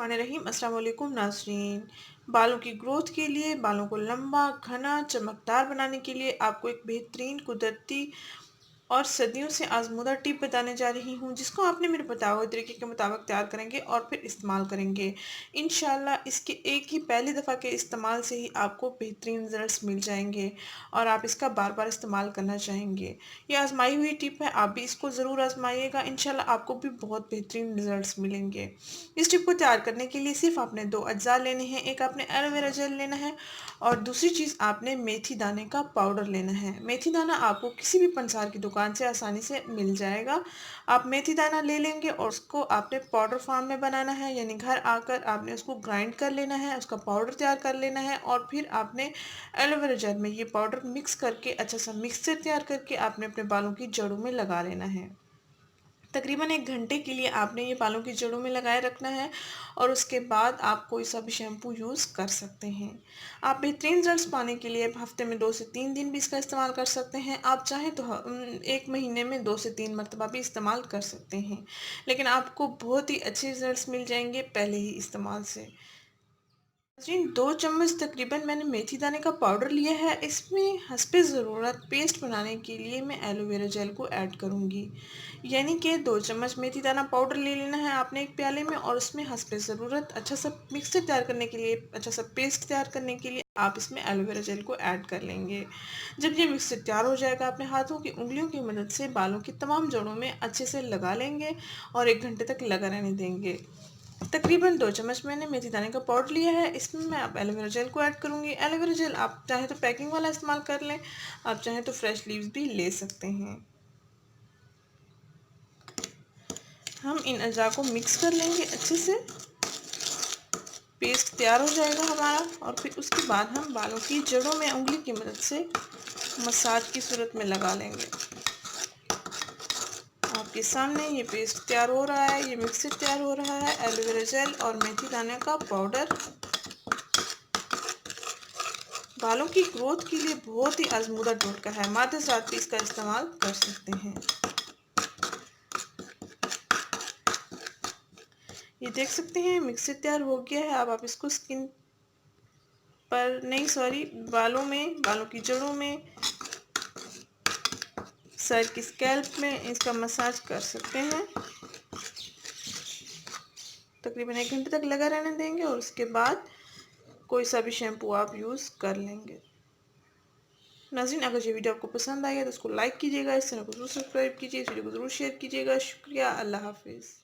बिस्मिल्लाहिर्रहमानिर्रहीम। अस्सलाम वालेकुम नाज़रीन। बालों की ग्रोथ के लिए, बालों को लंबा, घना, चमकदार बनाने के लिए आपको एक बेहतरीन कुदरती और सदियों से आज़मूदा टिप बताने जा रही हूँ, जिसको आपने मेरे बताए हुए तरीके के मुताबिक तैयार करेंगे और फिर इस्तेमाल करेंगे। इंशाल्लाह इसके एक ही पहली दफ़ा के इस्तेमाल से ही आपको बेहतरीन रिज़ल्ट्स मिल जाएँगे और आप इसका बार-बार इस्तेमाल करना चाहेंगे। ये आज़माई हुई टिप है, आप भी इसको ज़रूर आज़माइएगा, इंशाल्लाह आपको भी बहुत बेहतरीन रिज़ल्ट्स मिलेंगे। इस टिप को तैयार करने के लिए सिर्फ़ आपने 2 अज्जा लेने हैं, एक आपने एलोवेरा जेल लेना है और दूसरी चीज़ आपने मेथी दाने का पाउडर लेना है। मेथी दाना आपको किसी भी पंसार की दुकान से आसानी से मिल जाएगा। आप मेथी दाना ले लेंगे और उसको आपने पाउडर फॉर्म में बनाना है, यानी घर आकर आपने उसको ग्राइंड कर लेना है, उसका पाउडर तैयार कर लेना है और फिर आपने एलोवेरा जेल में ये पाउडर मिक्स करके अच्छा सा मिक्सचर तैयार करके आपने अपने बालों की जड़ों में लगा लेना है। तकरीबन 1 घंटे के लिए आपने ये बालों की जड़ों में लगाए रखना है और उसके बाद आप कोई सा भी शैम्पू यूज़ कर सकते हैं। आप बेहतरीन रिजल्ट्स पाने के लिए हफ्ते में 2 से 3 दिन भी इसका इस्तेमाल कर सकते हैं। आप चाहें तो 1 महीने में 2 से 3 मरतबा भी इस्तेमाल कर सकते हैं, लेकिन आपको बहुत ही अच्छे रिजल्ट्स मिल जाएंगे पहले ही इस्तेमाल से। नाज़रीन, 2 चम्मच तकरीबन मैंने मेथी दाने का पाउडर लिया है। इसमें हस्बे ज़रूरत पेस्ट बनाने के लिए मैं एलोवेरा जेल को ऐड करूँगी, यानी कि 2 चम्मच मेथी दाना पाउडर ले लेना है आपने एक प्याले में और उसमें हस्बे ज़रूरत अच्छा सा मिक्सचर तैयार करने के लिए, अच्छा सा पेस्ट तैयार करने के लिए आप इसमें एलोवेरा जेल को ऐड कर लेंगे। जब ये मिक्सचर तैयार हो जाएगा, अपने हाथों की उंगलियों की मदद से बालों की तमाम जड़ों में अच्छे से लगा लेंगे और 1 घंटे तक लगा रहने देंगे। तकरीबन 2 चम्मच मैंने मेथी दाने का पाउडर लिया है, इसमें मैं अब एलोवेरा जेल को ऐड करूँगी। एलोवेरा जेल आप चाहें तो पैकिंग वाला इस्तेमाल कर लें, आप चाहें तो फ्रेश लीव्स भी ले सकते हैं। हम इन अज़ा को मिक्स कर लेंगे अच्छे से, पेस्ट तैयार हो जाएगा हमारा और फिर उसके बाद हम बालों की जड़ों में उंगली की मदद से मसाज की सूरत में लगा लेंगे। आपके सामने ये पेस्ट तैयार हो रहा है, ये मिक्सचर तैयार हो रहा है एलोवेरा जेल और मेथी दाने का पाउडर। बालों की ग्रोथ के लिए बहुत ही आजमूदा टोटका है, माथे साथ भी इसका इस्तेमाल कर सकते हैं। ये देख सकते हैं मिक्सचर तैयार हो गया है। अब आप इसको स्किन पर नहीं, सॉरी, बालों में, बालों की जड़ों में, सर की स्कैल्प में इसका मसाज कर सकते हैं। तकरीबन 1 घंटे तक लगा रहने देंगे और उसके बाद कोई सा भी शैम्पू आप यूज़ कर लेंगे। नाज़रीन, अगर ये वीडियो आपको पसंद आई है तो उसको लाइक कीजिएगा, इस चैनल को ज़रूर सब्सक्राइब कीजिए, इस वीडियो को ज़रूर शेयर कीजिएगा। शुक्रिया, अल्लाह हाफ़िज़।